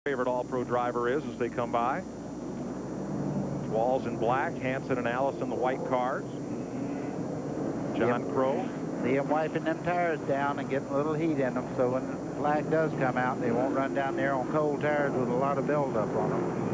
favorite All-Pro driver is as they come by. Walls in black, Hansen and Allison the white cars. John Crow. See them wiping them tires down and getting a little heat in them, so when the flag does come out, they won't run down there on cold tires with a lot of buildup on them.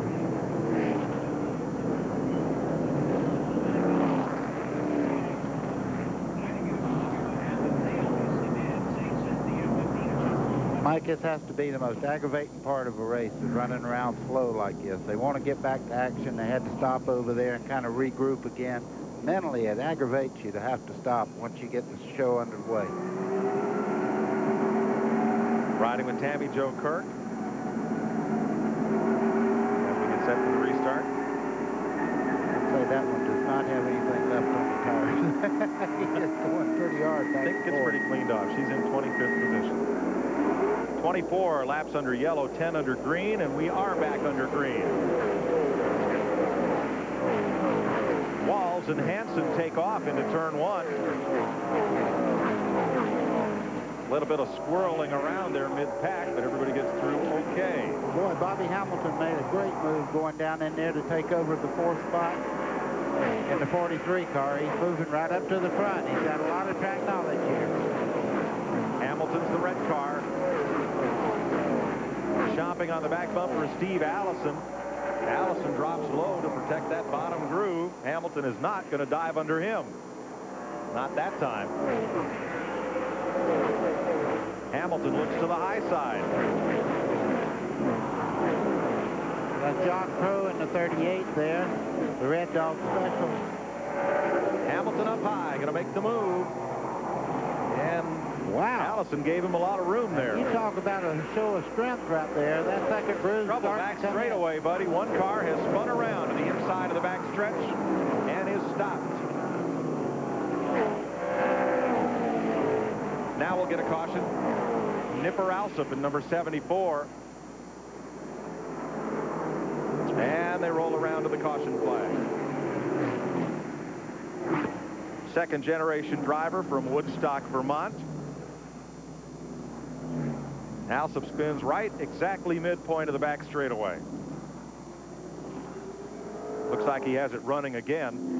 Mike, this has to be the most aggravating part of a race, is running around slow like this. They want to get back to action. They had to stop over there and kind of regroup again. Mentally, it aggravates you to have to stop once you get the show underway. Riding with Tammy Jo Kirk. As we get set for the restart. I'd say that one does not have anything left on the tires. It's going pretty hard back I think it's pretty cleaned off. She's in 25th position. 24 laps under yellow, 10 under green, and we are back under green. Walls and Hansen take off into turn one. A little bit of swirling around there mid-pack, but everybody gets through okay. Boy, Bobby Hamilton made a great move going down in there to take over the 4th spot in the 43 car. He's moving right up to the front. He's got a lot of track knowledge here. Hamilton's the red car. Chomping on the back bumper is Steve Allison. Allison drops low to protect that bottom groove. Hamilton is not going to dive under him. Not that time. Hamilton looks to the high side. That's John Crow in the 38 there. The Red Dog Special. Hamilton up high, going to make the move. And wow, Allison gave him a lot of room there. You talk about a show of strength right there. That second groove. Trouble back straightaway, buddy. One car has spun around to the inside of the back stretch and is stopped. Now we'll get a caution. Nipper Alsop in number 74. And they roll around to the caution flag. Second generation driver from Woodstock, Vermont. Alsop spins right exactly midpoint of the back straightaway. Looks like he has it running again.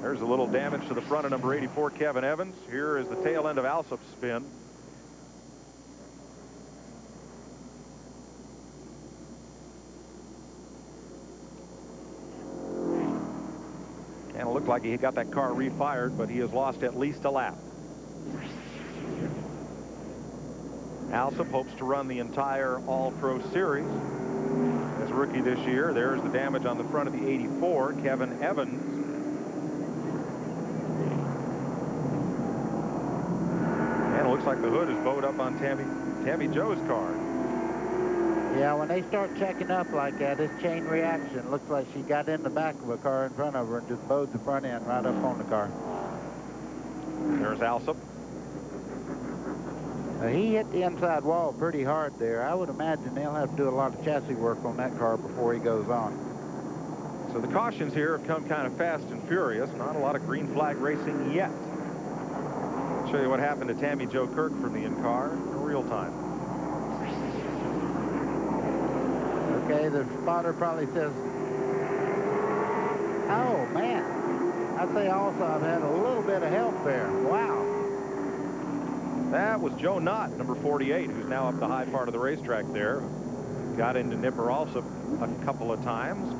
There's a little damage to the front of number 84, Kevin Evans. Here is the tail end of Alsop's spin. And it looked like he got that car refired, but he has lost at least a lap. Alsop hopes to run the entire All-Pro Series as rookie this year. There's the damage on the front of the 84, Kevin Evans. And it looks like the hood is bowed up on Tammy Jo's car. Yeah, when they start checking up like that, it's chain reaction. Looks like she got in the back of a car in front of her and just bowed the front end right up on the car. There's Alsop. He hit the inside wall pretty hard there. I would imagine they'll have to do a lot of chassis work on that car before he goes on. So the cautions here have come kind of fast and furious. Not a lot of green flag racing yet. I'll show you what happened to Tammy Jo Kirk from the in-car in real time. Okay, the spotter probably says, oh, man. I'd say also I've had a little bit of help there. Wow. That was Joe Knott, number 48, who's now up the high part of the racetrack there. Got into Nipper also a couple of times.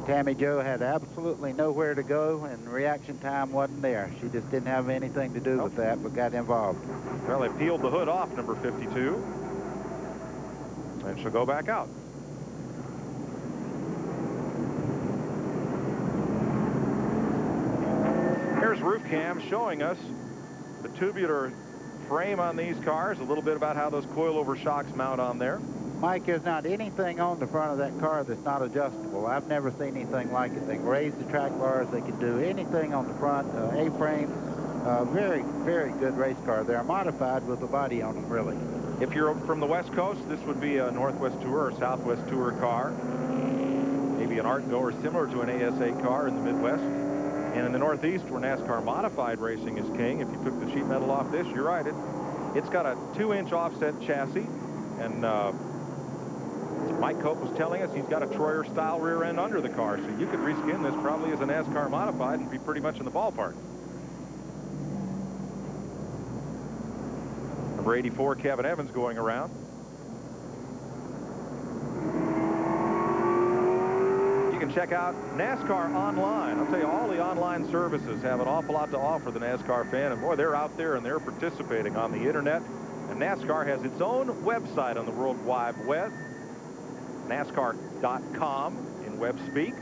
Tammy Jo had absolutely nowhere to go, and reaction time wasn't there. She just didn't have anything to do with that, but got involved. Well, they peeled the hood off number 52. And she'll go back out. Here's roof cam showing us the tubular frame on these cars, a little bit about how those coilover shocks mount on there. Mike, there's not anything on the front of that car that's not adjustable. I've never seen anything like it. They can raise the track bars. They can do anything on the front. A-frame, very, very good race car. They're modified with the body on them, really. If you're from the West Coast, this would be a Northwest Tour or Southwest Tour car. Maybe an Art Go or similar to an ASA car in the Midwest. And in the Northeast, where NASCAR modified racing is king, if you took the sheet metal off this, you're right, It's got a 2-inch offset chassis, and Mike Cope was telling us he's got a Troyer-style rear end under the car, so you could reskin this probably as a NASCAR modified and be pretty much in the ballpark. Number 84, Kevin Evans, going around. You can check out NASCAR online. I'll tell you, all the online services have an awful lot to offer the NASCAR fan, and boy, they're out there and they're participating on the internet. And NASCAR has its own website on the World Wide Web, NASCAR.com in web speak.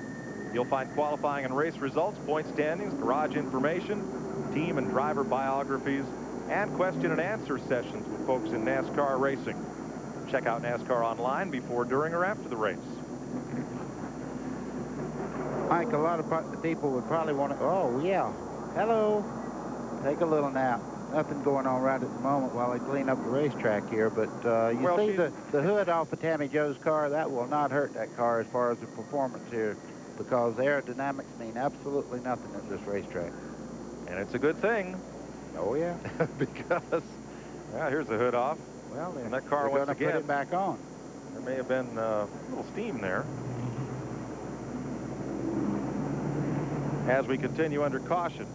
You'll find qualifying and race results, point standings, garage information, team and driver biographies, and question and answer sessions with folks in NASCAR racing. Check out NASCAR online before, during, or after the race. Mike, a lot of people would probably want to, oh, yeah, hello, take a little nap. Nothing going on right at the moment while they clean up the racetrack here, but you see the hood off of Tammy Joe's car, that will not hurt that car as far as the performance here, because aerodynamics mean absolutely nothing at this racetrack. And it's a good thing. Oh, yeah. Because, yeah, here's the hood off. Well, and that car once again, put it back on. There may have been a little steam there. As we continue under caution.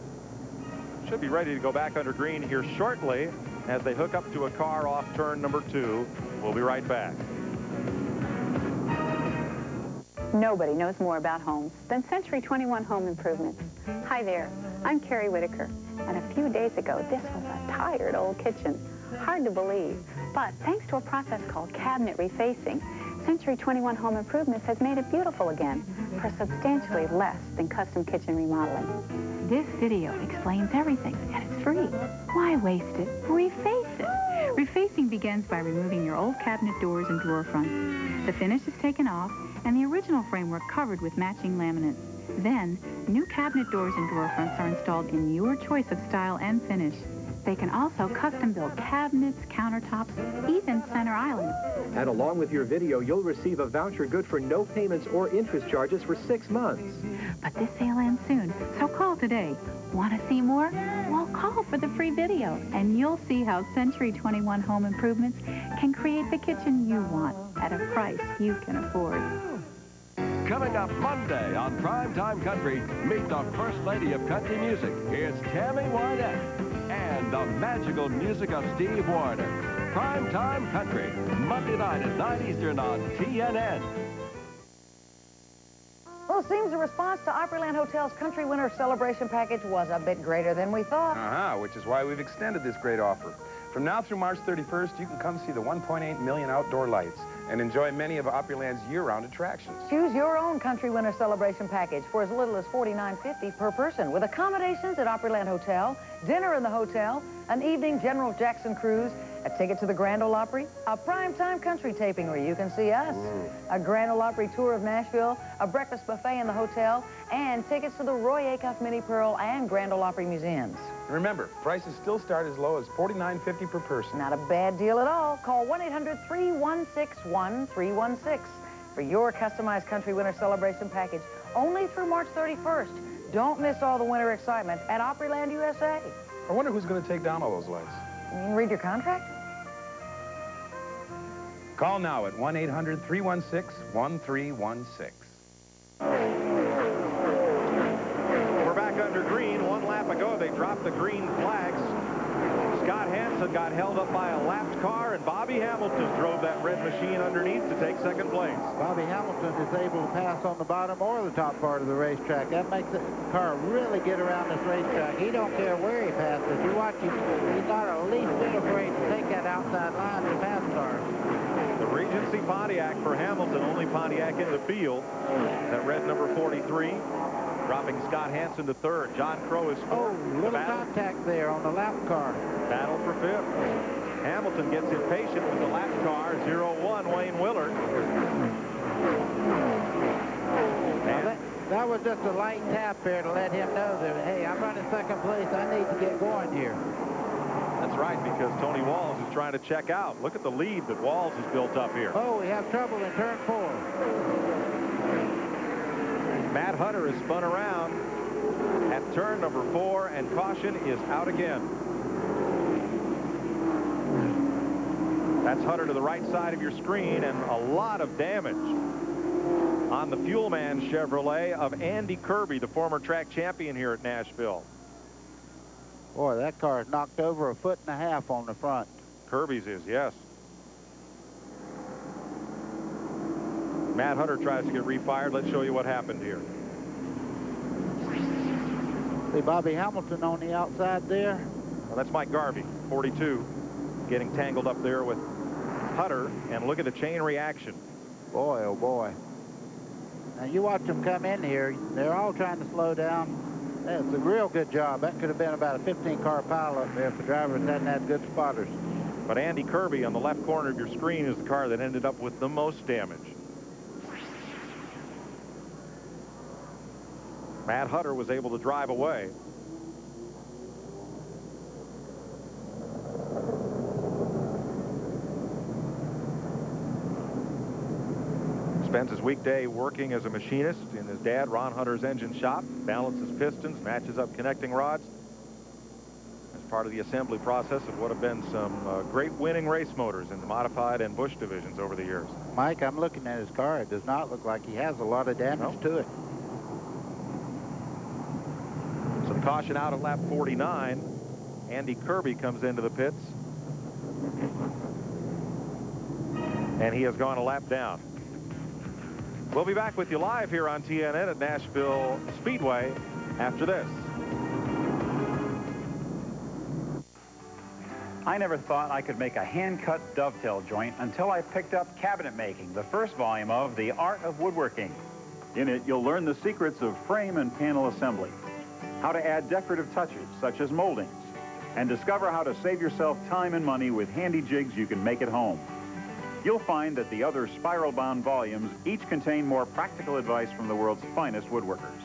Should be ready to go back under green here shortly as they hook up to a car off turn number 2. We'll be right back. Nobody knows more about homes than Century 21 Home Improvements. Hi there, I'm Carrie Whitaker, and a few days ago this was a tired old kitchen. Hard to believe, but thanks to a process called cabinet refacing, Century 21 Home Improvements has made it beautiful again for substantially less than custom kitchen remodeling. This video explains everything, and it's free. Why waste it? Reface it. Refacing begins by removing your old cabinet doors and drawer fronts. The finish is taken off, and the original framework covered with matching laminate. Then, new cabinet doors and drawer fronts are installed in your choice of style and finish. They can also custom-build cabinets, countertops, even center islands. And along with your video, you'll receive a voucher good for no payments or interest charges for 6 months. But this sale ends soon, so call today. Want to see more? Well, call for the free video, and you'll see how Century 21 Home Improvements can create the kitchen you want at a price you can afford. Coming up Monday on Primetime Country, meet the First Lady of Country Music. Here's Tammy Wynette and the magical music of Steve Wariner. Primetime Country, Monday night at 9 Eastern on TNN. Well, it seems the response to Opryland Hotel's Country Winter Celebration Package was a bit greater than we thought. Which is why we've extended this great offer. From now through March 31st, you can come see the 1.8 million outdoor lights and enjoy many of Opryland's year-round attractions. Choose your own Country Winter Celebration Package for as little as $49.50 per person, with accommodations at Opryland Hotel, dinner in the hotel, an evening General Jackson cruise, a ticket to the Grand Ole Opry, a primetime country taping where you can see us, a Grand Ole Opry tour of Nashville, a breakfast buffet in the hotel, and tickets to the Roy Acuff Mini Pearl and Grand Ole Opry museums. Remember, prices still start as low as $49.50 per person. Not a bad deal at all. Call 1-800-316-1316 for your customized Country Winter Celebration Package only through March 31st. Don't miss all the winter excitement at Opryland, USA. I wonder who's going to take down all those lights. You can read your contract? Call now at 1-800-316-1316. We're back under green. 1 lap ago, they dropped the green flags. Scott Hansen got held up by a lapped car, and Bobby Hamilton drove that red machine underneath to take second place. Bobby Hamilton is able to pass on the bottom or the top part of the racetrack. That makes the car really get around this racetrack. He don't care where he passes. You watch him, he's not at least bit afraid to take that outside line to pass cars. The Regency Pontiac for Hamilton, only Pontiac in the field. That red number 43. Dropping Scott Hansen to third. John Crow is fourth. Oh, little contact there on the lap car. Battle for fifth. Hamilton gets impatient with the lap car. 0-1, Wayne Willard. That was just a light tap there to let him know that, hey, I'm running second place. I need to get going here. That's right, because Tony Walls is trying to check out. Look at the lead that Walls has built up here. Oh, we have trouble in turn 4. Matt Hunter is spun around at turn number 4, and caution is out again. That's Hutter to the right side of your screen, and a lot of damage on the Fuelman Chevrolet of Andy Kirby, the former track champion here at Nashville. Boy, that car is knocked over 1.5 feet on the front. Kirby's is, yes. Matt Hutter tries to get refired. Let's show you what happened here. See Bobby Hamilton on the outside there? Well, that's Mike Garvey, 42, getting tangled up there with Hutter, and look at the chain reaction. Boy, oh boy. Now you watch them come in here. They're all trying to slow down. That's a real good job. That could have been about a 15-car pile up there if the drivers hadn't had good spotters. But Andy Kirby on the left corner of your screen is the car that ended up with the most damage. Matt Hutter was able to drive away. Spends his weekday working as a machinist in his dad, Ron Hunter's engine shop, balances pistons, matches up connecting rods as part of the assembly process of what have been some great winning race motors in the modified and Busch divisions over the years. Mike, I'm looking at his car. It does not look like he has a lot of damage to it. Some caution out at lap 49. Andy Kirby comes into the pits, and he has gone a lap down. We'll be back with you live here on TNN at Nashville Speedway after this. I never thought I could make a hand-cut dovetail joint until I picked up cabinet making, the first volume of The Art of Woodworking. In it, you'll learn the secrets of frame and panel assembly, how to add decorative touches such as moldings, and discover how to save yourself time and money with handy jigs you can make at home. You'll find that the other spiral-bound volumes each contain more practical advice from the world's finest woodworkers.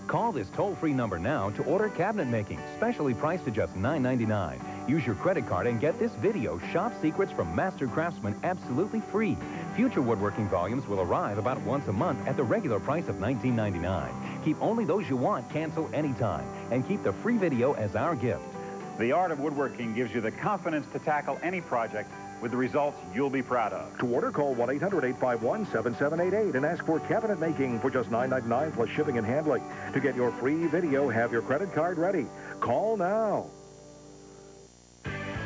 Call this toll-free number now to order cabinet making, specially priced at just $9.99. Use your credit card and get this video, Shop Secrets from Master Craftsman, absolutely free. Future woodworking volumes will arrive about once a month at the regular price of $19.99. Keep only those you want, cancel anytime, and keep the free video as our gift. The Art of Woodworking gives you the confidence to tackle any project with the results you'll be proud of. To order, call 1-800-851-7788 and ask for cabinet making for just $9.99 plus shipping and handling. To get your free video, have your credit card ready. Call now.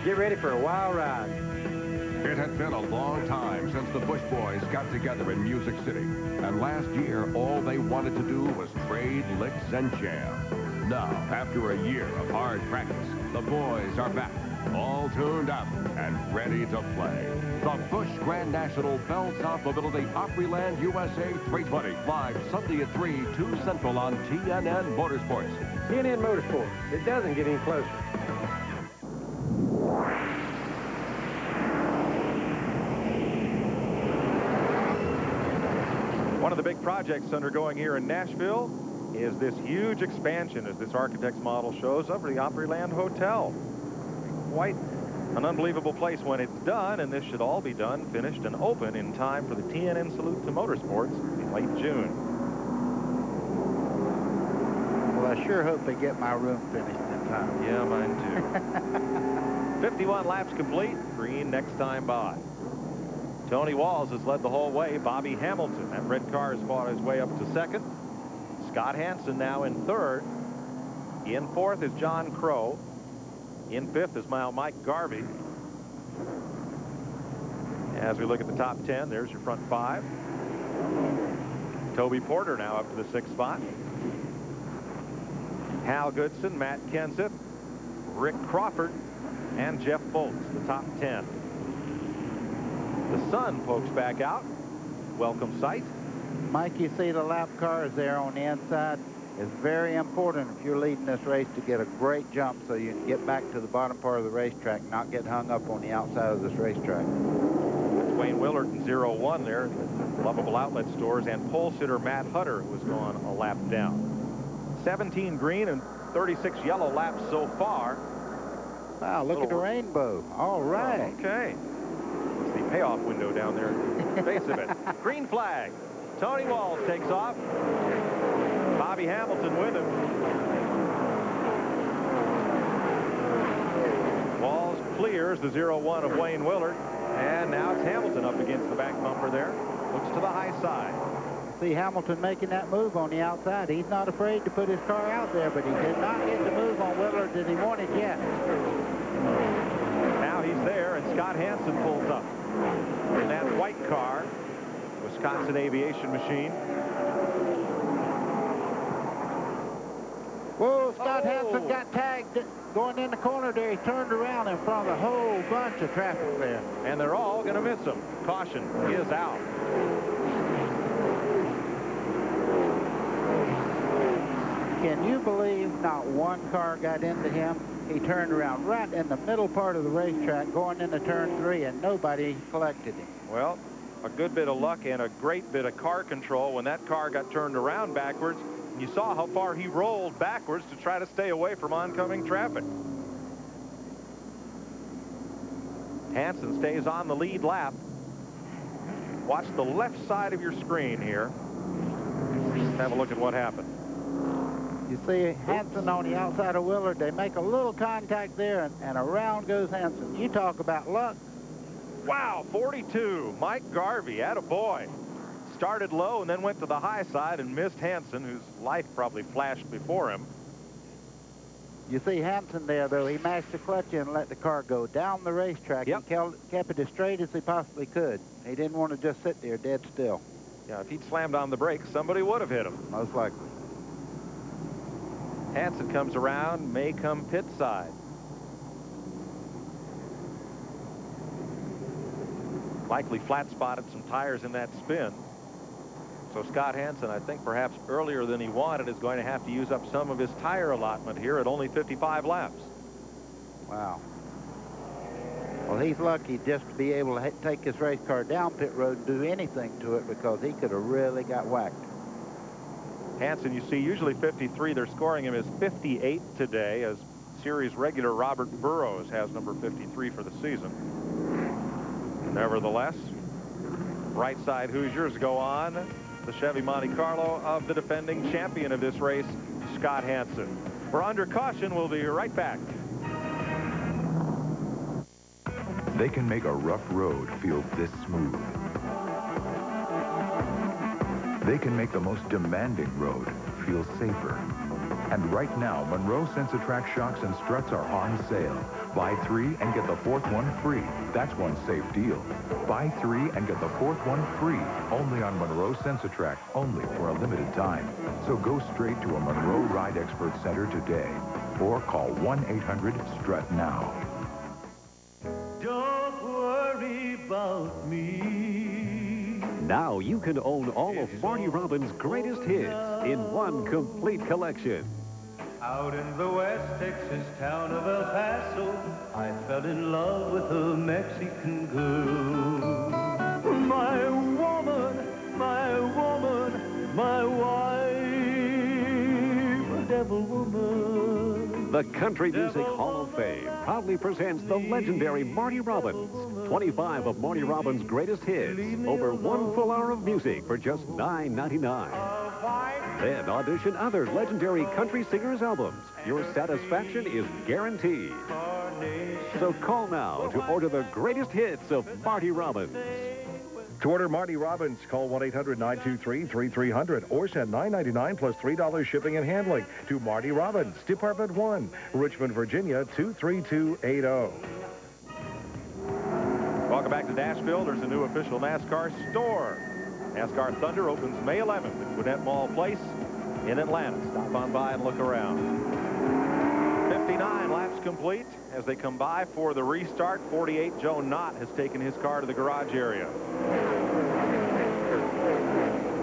Get ready for a wild ride. It had been a long time since the Busch Boys got together in Music City. And last year, all they wanted to do was trade licks and jam. Now, after a year of hard practice, the boys are back, all tuned up and ready to play. The Busch Grand National Bell South Mobility Opryland USA 320, live Sunday at 3, 2 Central on TNN Motorsports. TNN Motorsports. It doesn't get any closer. One of the big projects undergoing here in Nashville is this huge expansion, as this architect's model shows, of the Opryland Hotel. Quite an unbelievable place when it's done, and this should all be done, finished, and open in time for the TNN Salute to Motorsports in late June. Well, I sure hope they get my room finished in time. Yeah, mine too. 51 laps complete. Green next time by. Tony Walls has led the whole way. Bobby Hamilton, that red car, has fought his way up to second. Scott Hansen now in third. In fourth is John Crow. In fifth is Mike Garvey. As we look at the top 10, there's your front five. Toby Porter now up to the sixth spot. Hal Goodson, Matt Kenseth, Rick Crawford, and Jeff Bolts, the top 10. The sun pokes back out. Welcome sight. Mike, you see the lap cars there on the inside. It's very important if you're leading this race to get a great jump so you can get back to the bottom part of the racetrack, not get hung up on the outside of this racetrack. That's Wayne Willard in 0-1 there at the Lovable Outlet stores, and pole sitter Matt Hutter, who has gone a lap down. 17 green and 36 yellow laps so far. Wow, look at the rainbow. All right. Oh, okay. It's the payoff window down there at the face of it. Green flag. Tony Walls takes off. Bobby Hamilton with him. Walls clears the 0-1 of Wayne Willard. And now it's Hamilton up against the back bumper there. Looks to the high side. See Hamilton making that move on the outside. He's not afraid to put his car out there, but he did not get the move on Willard that he wanted yet. Now he's there, and Scott Hansen pulls up in that white car, Wisconsin Aviation Machine. Whoa, Scott Hansen got tagged going in the corner there. He turned around in front of a whole bunch of traffic there. And they're all going to miss him. Caution is out. Can you believe not one car got into him? He turned around right in the middle part of the racetrack going into turn 3, and nobody collected him. Well, a good bit of luck and a great bit of car control when that car got turned around backwards. You saw how far he rolled backwards to try to stay away from oncoming traffic. Hansen stays on the lead lap. Watch the left side of your screen here. Have a look at what happened. You see Hansen on the outside of Willard. They make a little contact there, and around goes Hansen. You talk about luck. Wow, 42. Mike Garvey, attaboy. Started low and then went to the high side and missed Hansen, whose life probably flashed before him. You see Hansen there, though. He mashed the clutch in and let the car go down the racetrack. Yep. He kept it as straight as he possibly could. He didn't want to just sit there dead still. Yeah, if he'd slammed on the brakes, somebody would have hit him. Most likely. Hansen comes around, may come pit side. Likely flat spotted some tires in that spin. So Scott Hansen, I think perhaps earlier than he wanted, is going to have to use up some of his tire allotment here at only 55 laps. Wow. Well, he's lucky just to be able to take his race car down pit road and do anything to it, because he could have really got whacked. Hansen, you see, usually 53. They're scoring him as 58 today, as series regular Robert Burrows has number 53 for the season. Nevertheless, right side Hoosiers go on the Chevy Monte Carlo of the defending champion of this race, Scott Hansen. We're under caution. We'll be right back. They can make a rough road feel this smooth. They can make the most demanding road feel safer. And right now, Monroe Sensatrack shocks and struts are on sale. Buy 3 and get the 4th one free. That's one safe deal. Buy 3 and get the 4th one free. Only on Monroe Sensatrack, only for a limited time. So go straight to a Monroe Ride Expert Center today. Or call 1-800-STRUT now. Don't worry about me. Now you can own all of Marty Robbins' greatest hits in one complete collection. Out in the West Texas town of El Paso, I fell in love with a Mexican girl. My woman, my woman, my wife, devil woman. The Country Music Hall of Fame proudly presents the legendary Marty Robbins. 25 of Marty Robbins' greatest hits, over 1 full hour of music for just $9.99. Then audition other legendary country singers' albums. Your satisfaction is guaranteed. So call now to order the greatest hits of Marty Robbins. To order Marty Robbins, call 1-800-923-3300 or send $9.99 plus $3 shipping and handling to Marty Robbins, Department 1, Richmond, Virginia, 23280. Welcome back to Nashville. There's a new official NASCAR store. NASCAR Thunder opens May 11th at Gwinnett Mall Place in Atlanta. Stop on by and look around. 59 laps complete as they come by for the restart. 48, Joe Knott has taken his car to the garage area.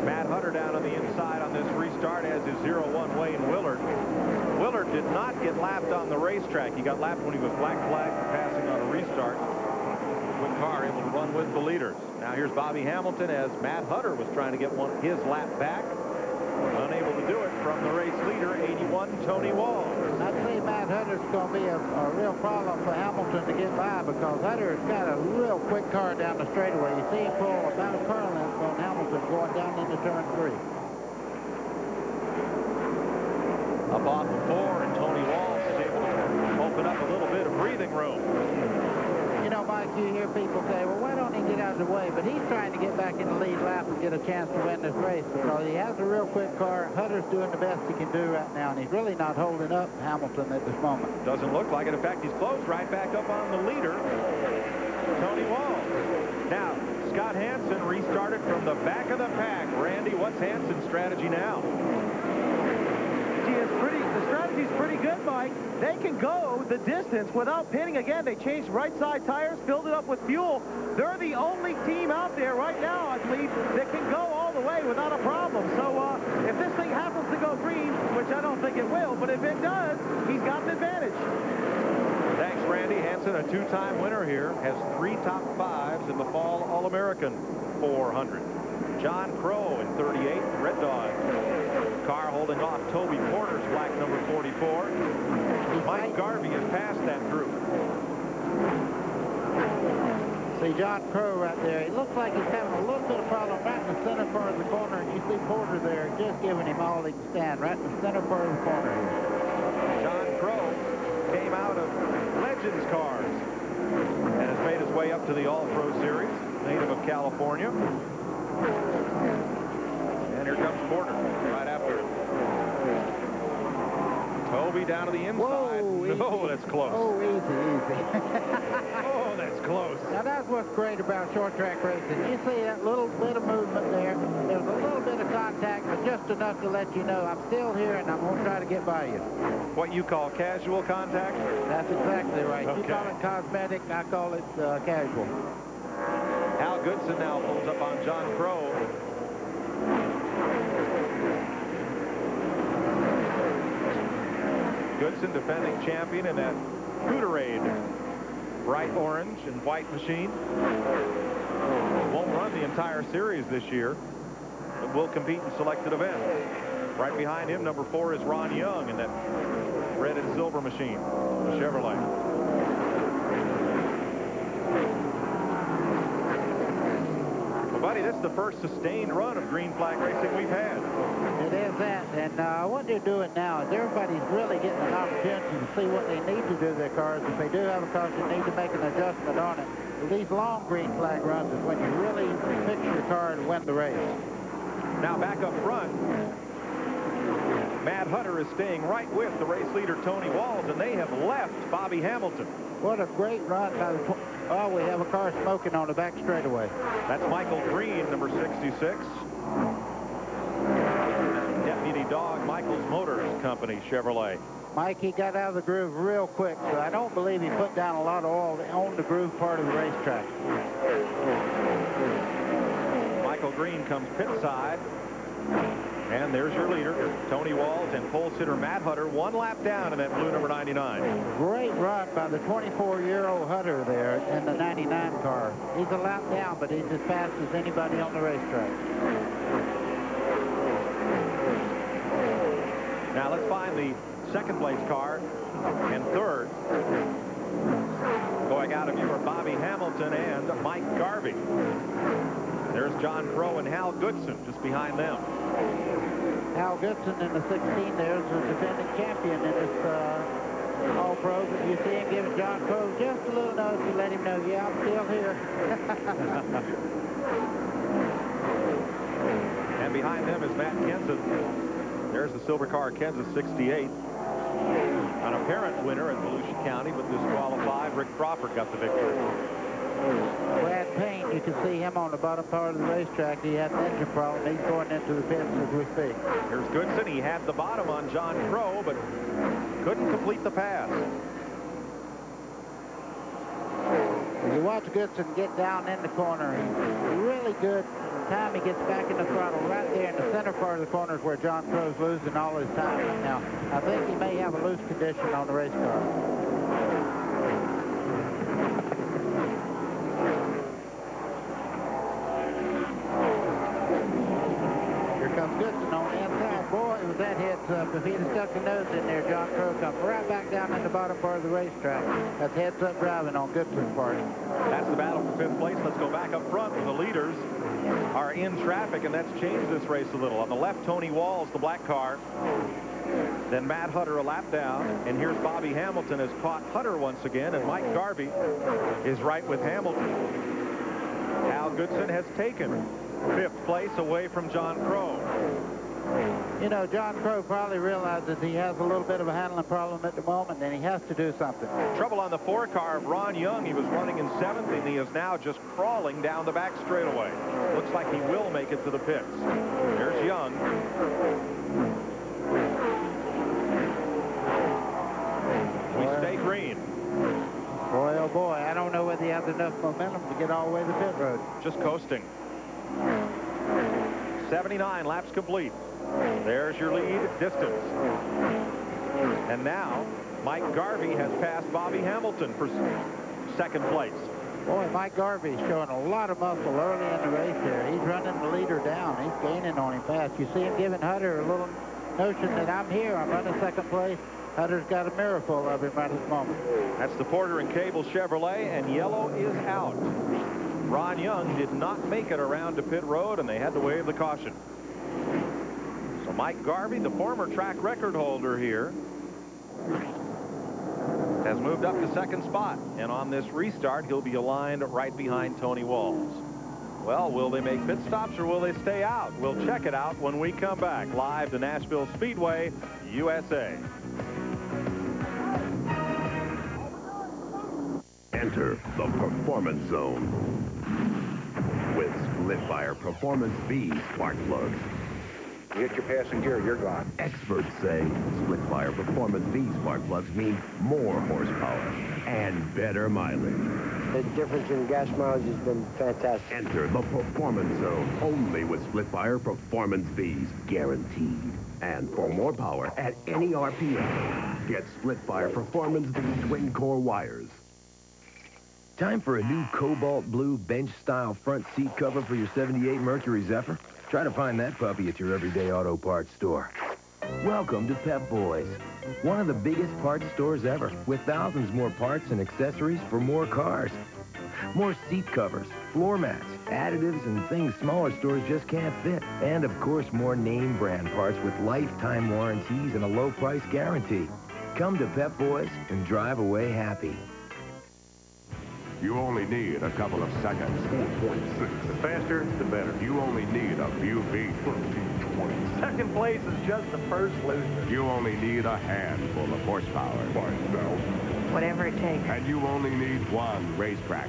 Matt Hutter down on the inside on this restart, as is 01 Wayne Willard. Willard did not get lapped on the racetrack. He got lapped when he was black flagged for passing on a restart. Quick car able to run with the leaders. Now here's Bobby Hamilton as Matt Hutter was trying to get his lap back. Unable to do it from the race leader, 81 Tony Wall. I'd say Matt Hutter's going to be a real problem for Hamilton to get by, because Hutter's got a real quick car down the straightaway. You see him pull about a car length on Hamilton going down into turn 3. Up off the 4, and Tony Wall is able to open up a little bit of breathing room. You know, Mike, you hear people say, well, yards away, but he's trying to get back in the lead lap and get a chance to win this race because he has a real quick car. Hutter's doing the best he can do right now, and he's really not holding up Hamilton at this moment. Doesn't look like it. In fact, he's close right back up on the leader, Tony Walls. Now, Scott Hansen restarted from the back of the pack. Randy, what's Hansen's strategy now? The strategy's pretty good, Mike. They can go the distance without pitting again. They changed right side tires, filled it up with fuel. They're the only team out there right now, I believe, that can go all the way without a problem. So if this thing happens to go green, which I don't think it will, but if it does, he's got the advantage. Thanks, Randy. Hansen, a two-time winner here, has 3 top 5s in the Fall All-American 400. John Crow in 38, Red Dog. Car holding off Toby Porter's black number 44. Mike Garvey has passed that group. See John Crow right there. He looks like he's having a little bit of problem right in the center part of the corner, and you see Porter there just giving him all he can stand right in the center part of the corner here. John Crow came out of Legends Cars and has made his way up to the All-Pro Series, native of California. And here comes Porter right after. Toby down to the inside. Whoa, that's close. Oh, easy. Oh, that's close. Now, that's what's great about short track racing. You see that little bit of movement there. There's a little bit of contact, but just enough to let you know I'm still here and I'm going to try to get by you. What you call casual contact? That's exactly right. Okay. You call it cosmetic, I call it casual. Hal Goodson now pulls up on John Crow. Goodson, defending champion in that Hooterade bright orange and white machine. Won't run the entire series this year, but will compete in selected events. Right behind him, number 4 is Ron Young in that red and silver machine, the Chevrolet. Buddy, this is the first sustained run of green flag racing we've had. It is that, and what they're doing now is everybody's really getting an opportunity to see what they need to do to their cars. If they do have a car, they need to make an adjustment on it. These long green flag runs is when you really fix your car to win the race. Now back up front, Matt Hutter is staying right with the race leader Tony Walls, and they have left Bobby Hamilton. What a great run by the... Oh, we have a car smoking on the back straightaway. That's Michael Green, number 66. Deputy Dog, Michael's Motors Company Chevrolet. Mike, he got out of the groove real quick, so I don't believe he put down a lot of oil on the groove part of the racetrack. Michael Green comes pit side. And there's your leader, Tony Walls, and pole sitter Matt Hutter, 1 lap down in that blue number 99. Great run by the 24-year-old Hutter there in the 99 car. He's a lap down, but he's as fast as anybody on the racetrack. Now let's find the second place car and third. Going out of view are Bobby Hamilton and Mike Garvey. There's John Crow and Hal Goodson just behind them. Hal Goodson in the 16 there is the defending champion in this All-Pro. You see him giving John Crow just a little nudge to let him know, yeah, I'm still here. And behind them is Matt Kenseth. There's the silver car, Kenseth 68. An apparent winner at Volusia County, but disqualified. Rick Crawford got the victory. Brad Payne, you can see him on the bottom part of the racetrack. He had an engine problem. He's going into the pits as we speak. Here's Goodson. He had the bottom on John Crow, but couldn't complete the pass. You watch Goodson get down in the corner. He's really good. Time he gets back in the throttle right there in the center part of the corner is where John Crow's losing all his time right now. I think he may have a loose condition on the race car. Goodson on the inside. Boy, it was that heads up. If he'd have stuck the nose in there, John Crow comes right back down in the bottom part of the racetrack. That's heads up driving on Goodson's part. That's the battle for 5th place. Let's go back up front where the leaders are in traffic, and that's changed this race a little. On the left, Tony Walls, the black car. Then Matt Hutter a lap down, and here's Bobby Hamilton has caught Hutter once again, and Mike Garvey is right with Hamilton. Al Goodson has taken 5th place away from John Crow. You know, John Crow probably realizes he has a little bit of a handling problem at the moment, and he has to do something. Trouble on the 4 car of Ron Young. He was running in 7th, and he is now just crawling down the back straightaway. Looks like he will make it to the pits. There's Young. We stay green. Boy, oh boy, I don't know whether he has enough momentum to get all the way to the pit road. Just coasting. 79 laps complete. There's your lead distance. And now, Mike Garvey has passed Bobby Hamilton for 2nd place. Boy, Mike Garvey's showing a lot of muscle early in the race here. He's running the leader down. He's gaining on him fast. You see him giving Hutter a little notion that I'm here. I'm running 2nd place. Hutter's got a mirror full of him right at this moment. That's the Porter and Cable Chevrolet, and yellow is out. Ron Young did not make it around to pit road, and they had to wave the caution. So Mike Garvey, the former track record holder here, has moved up to 2nd spot. And on this restart, he'll be aligned right behind Tony Walls. Well, will they make pit stops or will they stay out? We'll check it out when we come back live to Nashville Speedway, USA. Enter the Performance Zone with Split-Fire Performance V spark plugs. You hit your passing gear, you're gone. Experts say Split-Fire Performance V spark plugs mean more horsepower and better mileage. The difference in gas mileage has been fantastic. Enter the Performance Zone only with Split-Fire Performance V's, guaranteed. And for more power at any RPM, get Split-Fire Performance V twin-core wires. Time for a new cobalt blue bench-style front seat cover for your 78 Mercury Zephyr? Try to find that puppy at your everyday auto parts store. Welcome to Pep Boys, one of the biggest parts stores ever, with thousands more parts and accessories for more cars. More seat covers, floor mats, additives, and things smaller stores just can't fit. And, of course, more name brand parts with lifetime warranties and a low price guarantee. Come to Pep Boys and drive away happy. You only need a couple of seconds. 4.6. The faster, the better. You only need a few feet. 13.20. 2nd place is just the first loser. You only need a handful of horsepower. 5,000. Whatever it takes. And you only need one racetrack.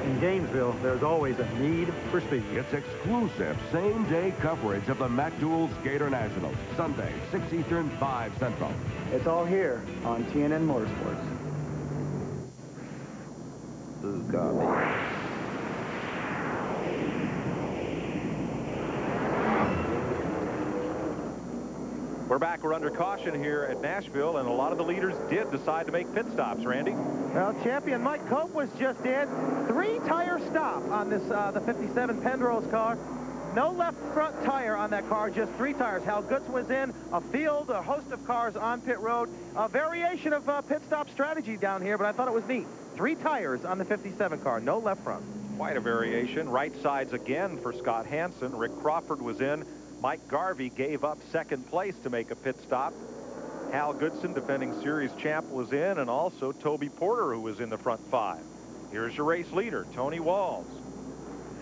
In Gainesville, there's always a need for speed. It's exclusive same-day coverage of the McDougal's Gator Nationals. Sunday, 6 Eastern, 5 Central. It's all here on TNN Motorsports. We're back. We're under caution here at Nashville, and a lot of the leaders did decide to make pit stops, Randy. Well, champion Mike Cope was just in. 3-tire stop on this the 57 Penrose car. No left front tire on that car, just 3 tires. Hal Goodson was in, a field, a host of cars on pit road. A variation of pit stop strategy down here, but I thought it was neat. 3 tires on the 57 car, no left front. Quite a variation. Right sides again for Scott Hansen. Rick Crawford was in. Mike Garvey gave up 2nd place to make a pit stop. Hal Goodson, defending series champ, was in, and also Toby Porter, who was in the front 5. Here's your race leader, Tony Walls.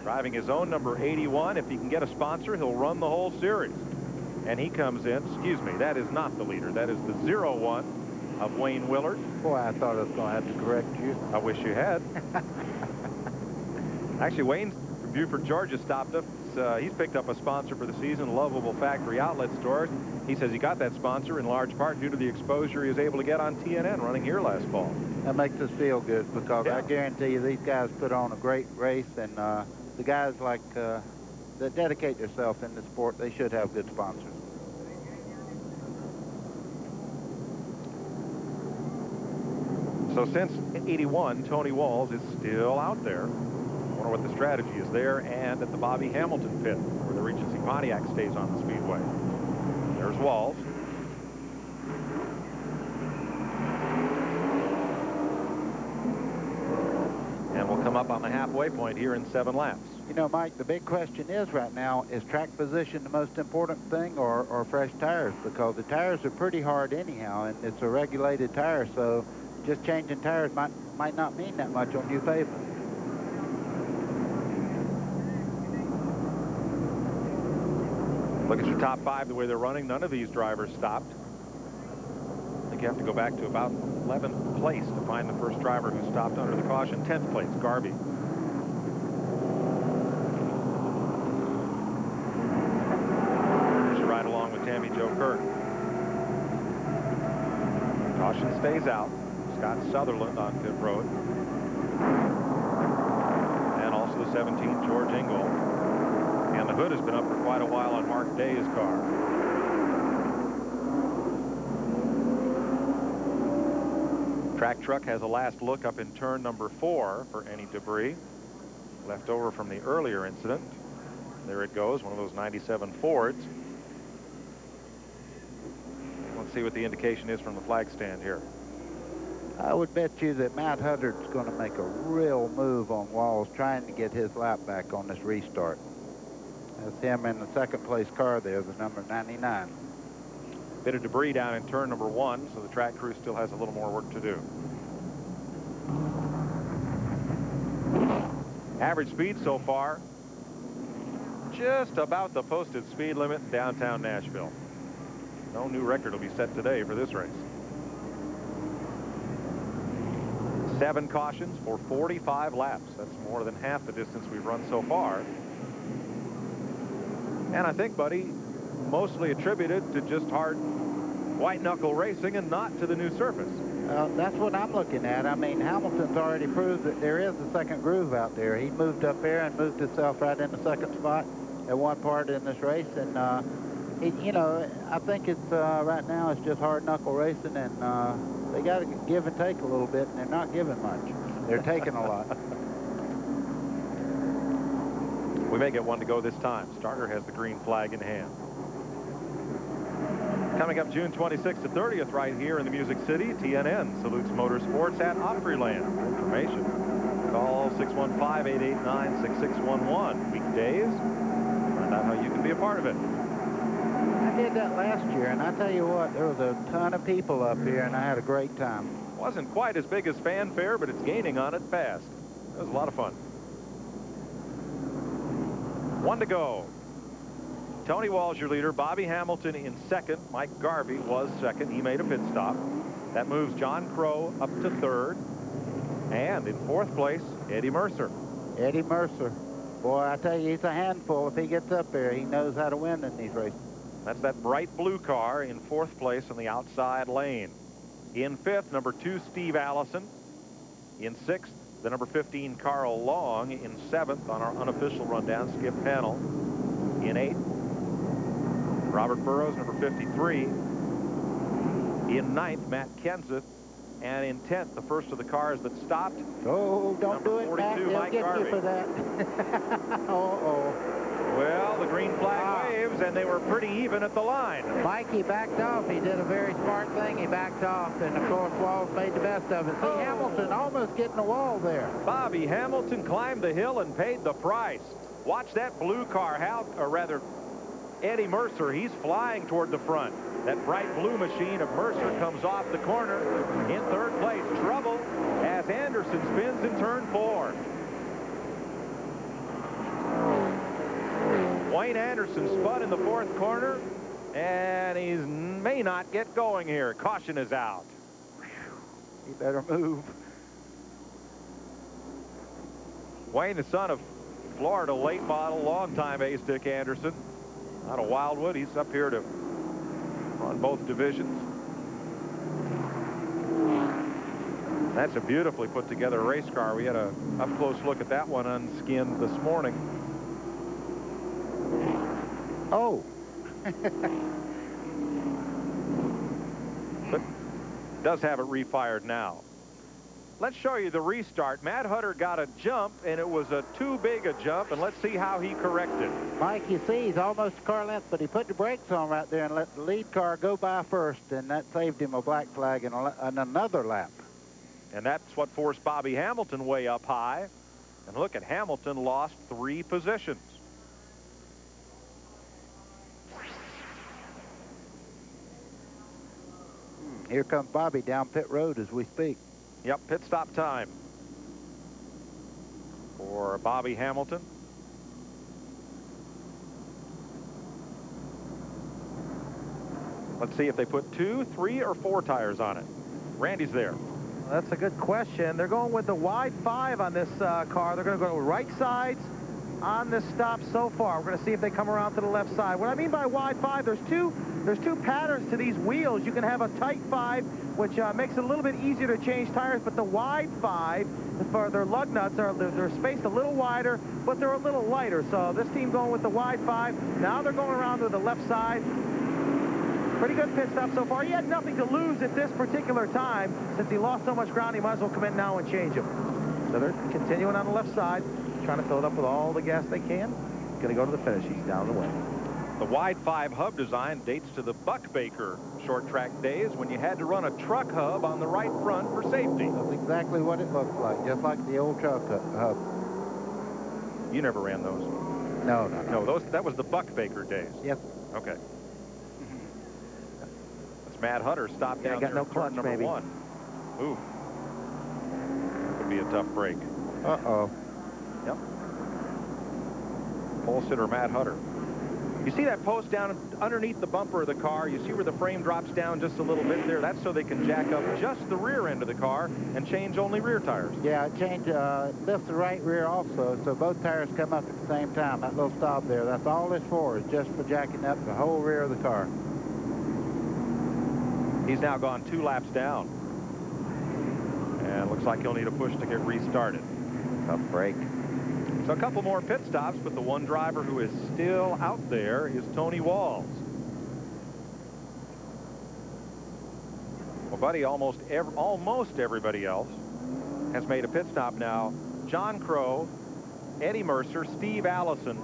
Driving his own number 81. If he can get a sponsor, he'll run the whole series. And he comes in, excuse me, that is not the leader. That is the 01 of Wayne Willard. Boy, I thought I was going to have to correct you. I wish you had. Actually, Wayne from Buford, Georgia, stopped us. He's picked up a sponsor for the season, Lovable Factory Outlet Stores. He says he got that sponsor in large part due to the exposure he was able to get on TNN running here last fall. That makes us feel good because I guarantee you these guys put on a great race, and the guys like that dedicate themselves in the sport, they should have good sponsors. So since 81, Tony Walls is still out there. I wonder what the strategy is there and at the Bobby Hamilton pit where the Regency Pontiac stays on the Speedway. There's Walls. And we'll come up on the halfway point here in 7 laps. You know, Mike, the big question is right now, is track position the most important thing or fresh tires? Because the tires are pretty hard anyhow, and it's a regulated tire, so just changing tires might not mean that much on new pavement. Look at your top 5 the way they're running. None of these drivers stopped. I think you have to go back to about 11th place to find the first driver who stopped under the caution. 10th place, Garvey. There's your ride along with Tammy Jo Kirk. Caution stays out. Scott Sutherland on pit road. And also the 17, George Engel. And the hood has been up for quite a while on Mark Day's car. Track truck has a last look up in turn number 4 for any debris left over from the earlier incident. There it goes, one of those 97 Fords. Let's see what the indication is from the flag stand here. I would bet you that Matt Huddard's going to make a real move on Walls trying to get his lap back on this restart. That's him in the second place car there, the number 99. Bit of debris down in turn number 1, so the track crew still has a little more work to do. Average speed so far, just about the posted speed limit in downtown Nashville. No new record will be set today for this race. 7 cautions for 45 laps. That's more than half the distance we've run so far. And I think, buddy, mostly attributed to just hard white-knuckle racing and not to the new surface. That's what I'm looking at. I mean, Hamilton's already proved that there is a second groove out there. He moved up there and moved himself right in the second spot at one part in this race. And, you know, I think it's right now it's just hard-knuckle racing, and they got to give and take a little bit, and they're not giving much. They're taking a lot. We may get one to go this time. Starter has the green flag in hand. Coming up June 26th to 30th right here in the Music City, TNN salutes motorsports at Opryland. For information, call 615-889-6611. Weekdays, find out how you can be a part of it. I did that last year, and I tell you what, there was a ton of people up here, and I had a great time. Wasn't quite as big as fanfare, but it's gaining on it fast. It was a lot of fun. 1 to go. Tony Walls, your leader. Bobby Hamilton in second. Mike Garvey was second. He made a pit stop. That moves John Crow up to third. And in 4th place, Eddie Mercer. Eddie Mercer. Boy, I tell you, he's a handful. If he gets up there, he knows how to win in these races. That's that bright blue car in 4th place on the outside lane. In 5th, number 2, Steve Allison. In 6th, the number 15, Carl Long. In 7th, on our unofficial rundown, Skip Pennell. In 8th, Robert Burrows, number 53. In 9th, Matt Kenseth. And in 10th, the first of the cars that stopped. Oh, don't do it, Matt. They'll get you for that. Uh-oh. Well, the green flag waves, and they were pretty even at the line. Mikey backed off. He did a very smart thing. He backed off, and, of course, Walls made the best of it. See, Hamilton almost getting the wall there. Bobby Hamilton climbed the hill and paid the price. Watch that blue car, or rather, Eddie Mercer. He's flying toward the front. That bright blue machine of Mercer comes off the corner. In 3rd place, trouble as Anderson spins in turn 4. Wayne Anderson spun in the 4th corner, and he may not get going here. Caution is out. He better move. Wayne, the son of Florida late model, longtime ace Dick Anderson, out of Wildwood. He's up here to run both divisions. That's a beautifully put together race car. We had a up close look at that one unskinned this morning. Oh. But does have it refired now. Let's show you the restart. Matt Huddard got a jump, and it was too big a jump, and let's see how he corrected. Mike, you see, he's almost a car length, but he put the brakes on right there and let the lead car go by first, and that saved him a black flag and another lap. And that's what forced Bobby Hamilton way up high. And look at Hamilton lost 3 positions. Here comes Bobby down pit road as we speak. Yep, pit stop time for Bobby Hamilton. Let's see if they put 2, 3, or 4 tires on it. Randy's there. That's a good question. They're going with the wide 5 on this car. They're going to go right sides on this stop so far. We're going to see if they come around to the left side. What I mean by wide 5, there's two patterns to these wheels. You can have a tight 5, which makes it a little bit easier to change tires, but the wide 5, for their lug nuts, they're spaced a little wider, but they're a little lighter. So this team going with the wide 5. Now they're going around to the left side. Pretty good pit stop so far. He had nothing to lose at this particular time. Since he lost so much ground, he might as well come in now and change him. So they're continuing on the left side, trying to fill it up with all the gas they can. Going to go to the finish. He's down the way. The wide 5 hub design dates to the Buck Baker short track days when you had to run a truck hub on the right front for safety. That's exactly what it looks like, just like the old truck hub. You never ran those? No. No, that was the Buck Baker days. Yes. Okay. That's Matt Hunter stopped down there no clutch, number maybe. 1. Ooh. Could be a tough break. Uh-oh. Yep. Pole sitter Matt Hunter. You see that post down underneath the bumper of the car? You see where the frame drops down just a little bit there? That's so they can jack up just the rear end of the car and change only rear tires. Yeah, lifts the right rear also, so both tires come up at the same time. That little stop there, that's all it's for, is just for jacking up the whole rear of the car. He's now gone 2 laps down. And looks like he'll need a push to get restarted. Tough break. So a couple more pit stops, but the one driver who is still out there is Tony Walls. Well, buddy, almost everybody else has made a pit stop now. John Crow, Eddie Mercer, Steve Allison.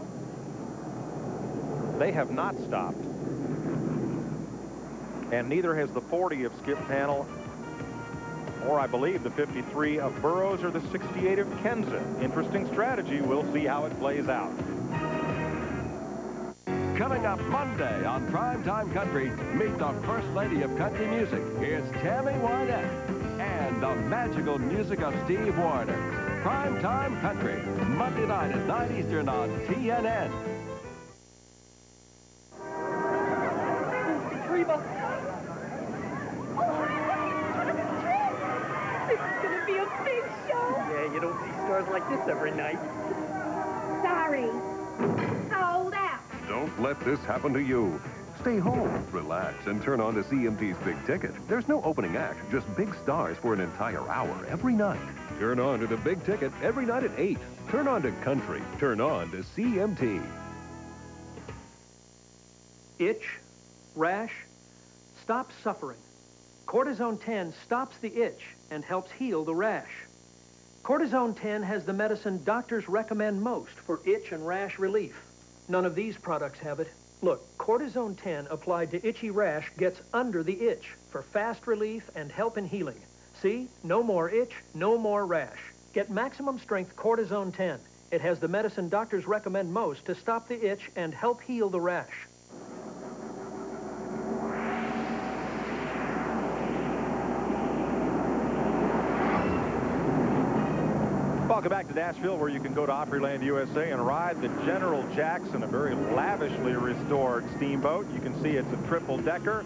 They have not stopped. And neither has the 40 of Skip Panel, or I believe the 53 of Burroughs or the 68 of Kenza. Interesting strategy. We'll see how it plays out. Coming up Monday on Primetime Country, meet the First Lady of Country Music. Here's Tammy Wynette and the magical music of Steve Wariner. Primetime Country, Monday night at 9 Eastern on TNN. You don't see stars like this every night. Sorry. Sold out. Don't let this happen to you. Stay home, relax, and turn on to CMT's Big Ticket. There's no opening act, just big stars for an entire hour every night. Turn on to the Big Ticket every night at 8. Turn on to country. Turn on to CMT. Itch, rash, stop suffering. Cortisone 10 stops the itch and helps heal the rash. Cortisone 10 has the medicine doctors recommend most for itch and rash relief. None of these products have it. Look, Cortisone 10 applied to itchy rash gets under the itch for fast relief and help in healing. See? No more itch, no more rash. Get maximum strength Cortisone 10. It has the medicine doctors recommend most to stop the itch and help heal the rash. Welcome back to Nashville, where you can go to Opryland USA and ride the General Jackson, a very lavishly restored steamboat. You can see it's a triple-decker,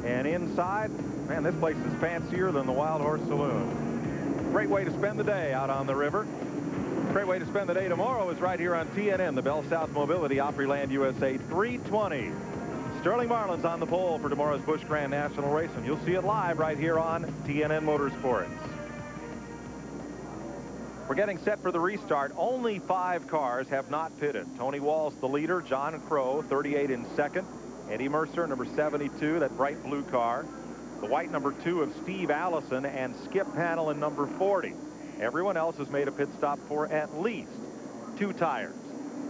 and inside, man, this place is fancier than the Wild Horse Saloon. Great way to spend the day out on the river. Great way to spend the day tomorrow is right here on TNN, the Bell South Mobility Opryland USA 320. Sterling Marlin's on the pole for tomorrow's Busch Grand National Race, and you'll see it live right here on TNN Motorsports. We're getting set for the restart. Only 5 cars have not pitted. Tony Walls, the leader. John Crow, 38 in second. Eddie Mercer, number 72, that bright blue car. The white number 2 of Steve Allison, and Skip Panel in number 40. Everyone else has made a pit stop for at least 2 tires.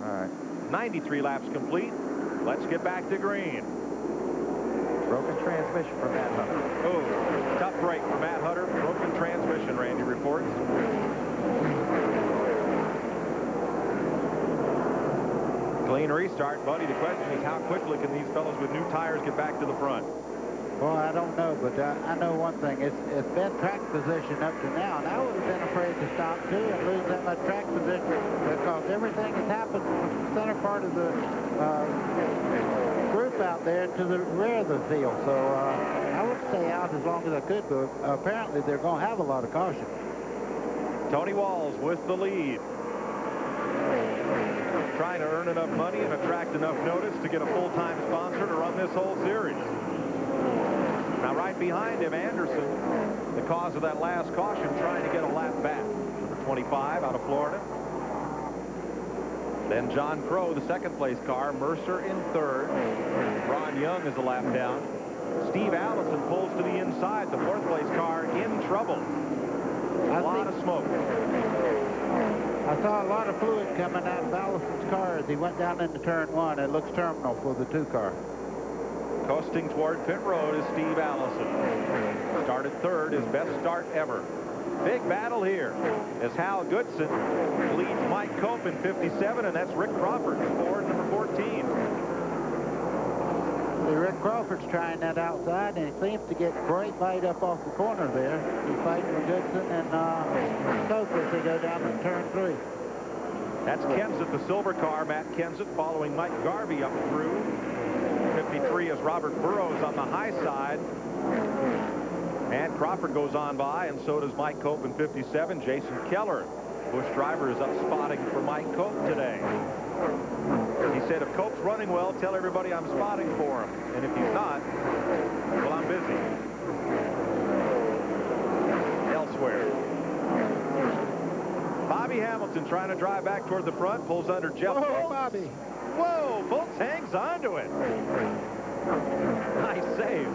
All right. 93 laps complete. Let's get back to green. Broken transmission for Matt Hunter. Oh, tough break for Matt Hunter. Broken transmission, Randy reports. Clean restart, Buddy. The question is, how quickly can these fellows with new tires get back to the front? Well, I don't know, but I know one thing. It's been track position up to now, and I would have been afraid to stop, too, and lose that much track position, because everything has happened from the center part of the group group out there to the rear of the field, so I would stay out as long as I could, but apparently they're going to have a lot of caution. Tony Walls with the lead. Trying to earn enough money and attract enough notice to get a full-time sponsor to run this whole series. Now right behind him, Anderson, the cause of that last caution, trying to get a lap back. Number 25 out of Florida. Then John Crow, the second-place car. Mercer in third. Ron Young is a lap down. Steve Allison pulls to the inside. The fourth-place car in trouble. A lot of smoke. I saw a lot of fluid coming out of Allison's car as he went down into turn one. It looks terminal for the 2-car. Coasting toward pit road is Steve Allison. Started third, his best start ever. Big battle here as Hal Goodson leads Mike Cope in 57, and that's Rick Crawford, Ford number 14. See, Rick Crawford's trying that outside, and he seems to get great bite up off the corner there. He's fighting for Goodson and Cope as they go down to turn 3. That's Kenseth, the silver car. Matt Kenseth following Mike Garvey up through. 53 is Robert Burrows on the high side. And Crawford goes on by, and so does Mike Cope in 57. Jason Keller, Busch driver, is up spotting for Mike Cope today. He said, if Cope's running well, tell everybody I'm spotting for him. And if he's not, well, I'm busy. Elsewhere. Bobby Hamilton trying to drive back toward the front, pulls under Jeff Fultz. Whoa, Bobby. Whoa, Fultz hangs onto it. Nice save.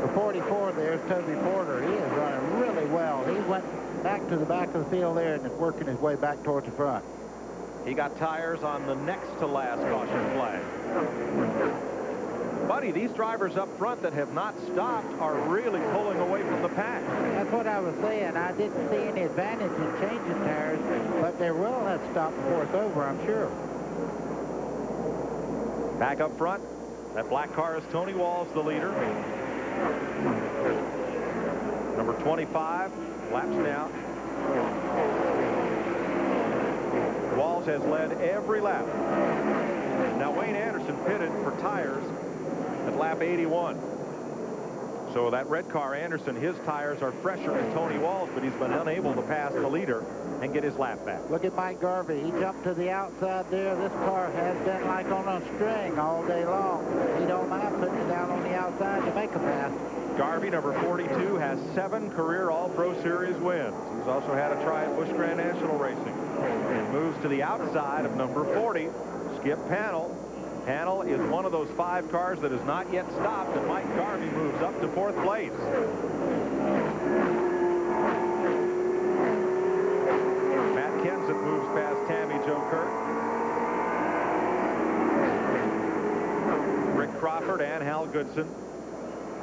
The 44 there is Toby Porter. He is running really well. He went back to the back of the field there and is working his way back towards the front. He got tires on the next to last caution flag. Buddy, these drivers up front that have not stopped are really pulling away from the pack. That's what I was saying. I didn't see any advantage in changing tires, but they will have stopped before it's over, I'm sure. Back up front, that black car is Tony Walls, the leader. Number 25, laps down. Walls has led every lap. Now Wayne Anderson pitted for tires at lap 81. So that red car, Anderson, his tires are fresher than Tony Walls, but he's been unable to pass the leader and get his lap back. Look at Mike Garvey. He jumped to the outside there. This car has been like on a string all day long. He don't mind putting it down on the outside to make a pass. Garvey, number 42, has 7 career All-Pro Series wins. He's also had a try at Busch Grand National Racing. Moves to the outside of number 40, Skip Pannell. Pannell is one of those 5 cars that has not yet stopped, and Mike Garvey moves up to 4th place. Matt Kenseth moves past Tammy Jo Kurt. Rick Crawford and Hal Goodson.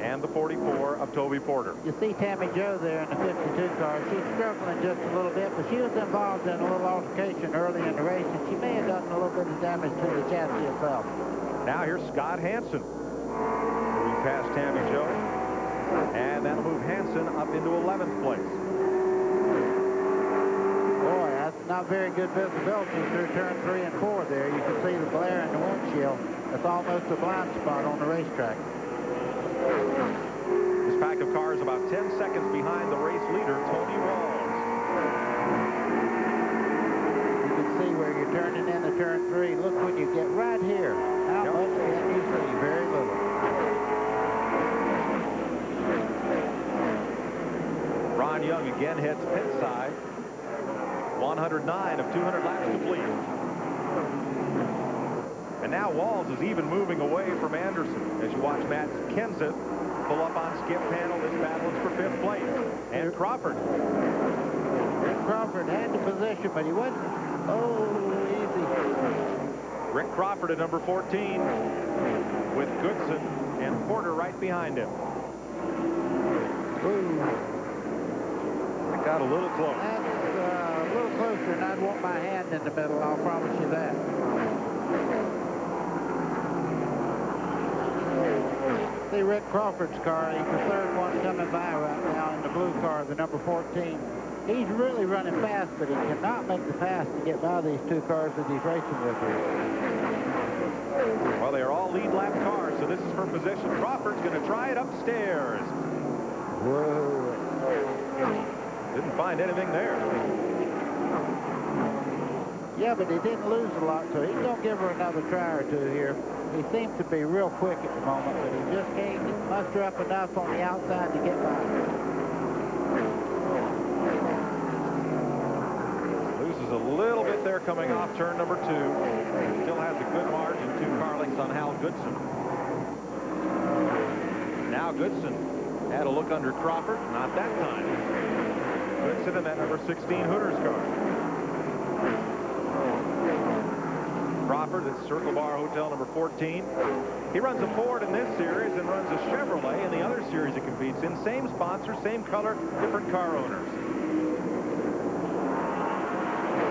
And the 44 of Toby Porter. You see Tammy Jo there in the 52 car. She's struggling just a little bit, but she was involved in a little altercation early in the race, and she may have done a little bit of damage to the chassis itself. Now here's Scott Hansen moving past Tammy Jo, and that'll move Hansen up into 11th place. Boy, that's not very good visibility through turn 3 and 4 there. You can see the glare in the windshield. That's almost a blind spot on the racetrack. This pack of cars about 10 seconds behind the race leader, Tony Walls. You can see where you're turning into turn 3. Look when you get right here. How much can you see? Very little. Ron Young again heads pit side. 109 of 200 laps complete. And now Walls is even moving away from Anderson. As you watch Matt Kenseth pull up on Skip Pannell, this battle is for 5th place. And Crawford. Rick Crawford had the position, but he wasn't. Oh, easy. Rick Crawford at number 14 with Goodson and Porter right behind him. Ooh. It got a little close. That's a little closer, and I'd want my hand in the middle, I'll promise you that. See Rick Crawford's car. He's the 3rd one coming by right now in the blue car, the number 14. He's really running fast, but he cannot make the pass to get by these two cars that he's racing with here. Well, they are all lead lap cars, so this is for position. Crawford's going to try it upstairs. Whoa. Didn't find anything there. Yeah, but he didn't lose a lot, so he's going to give her another try or two here. He seems to be real quick at the moment, but he just can't muster up enough on the outside to get by. Loses a little bit there coming off turn number 2. Still has a good margin, 2 car lengths on Hal Goodson. Now Goodson had a look under Crawford, not that time. Goodson in that number 16 Hooters car. Crawford, that's Circle Bar Hotel number 14. He runs a Ford in this series and runs a Chevrolet in the other series he competes in. Same sponsor, same color, different car owners.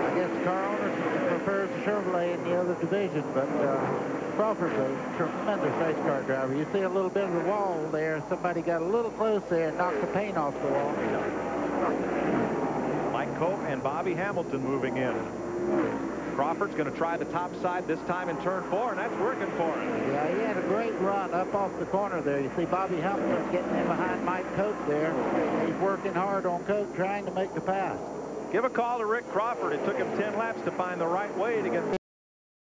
I guess the car owner prefers the Chevrolet in the other division, but Crawford's a tremendous race car driver. You see a little bit of the wall there. Somebody got a little close there and knocked the paint off the wall. Mike Cope and Bobby Hamilton moving in. Crawford's going to try the top side this time in turn 4, and that's working for him. Yeah, he had a great run up off the corner there. You see Bobby Hamilton getting in behind Mike Cope there. He's working hard on Cope trying to make the pass. Give a call to Rick Crawford. It took him 10 laps to find the right way to get